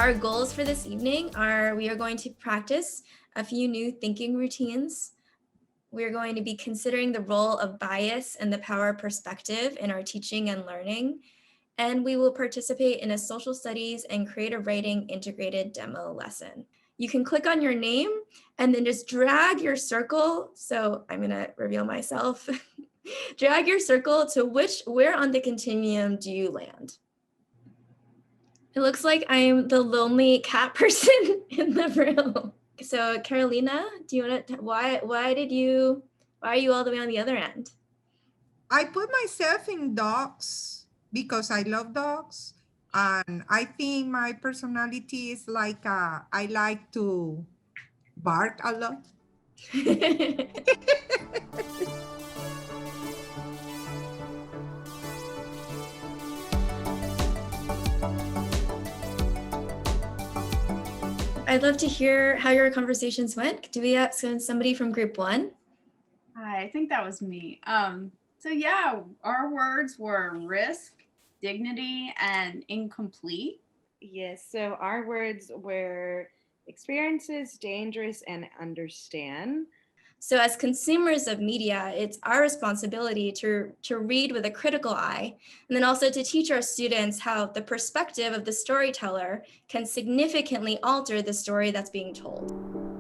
our goals for this evening are we are going to practice a few new thinking routines. We're going to be considering the role of bias and the power of perspective in our teaching and learning. And we will participate in a social studies and creative writing integrated demo lesson. You can click on your name and then just drag your circle. So I'm gonna reveal myself. Drag your circle to where on the continuum do you land? It looks like I'm the lonely cat person in the room. So Carolina, do you want to, why are you all the way on the other end? I put myself in dogs because I love dogs. And I think my personality is like, I like to bark a lot. I'd love to hear how your conversations went. Do we have somebody from group 1? Hi, I think that was me. So yeah, our words were risk, dignity, and incomplete. Yes, so our words were experiences, dangerous, and understand. So as consumers of media, it's our responsibility to read with a critical eye, and then also to teach our students how the perspective of the storyteller can significantly alter the story that's being told.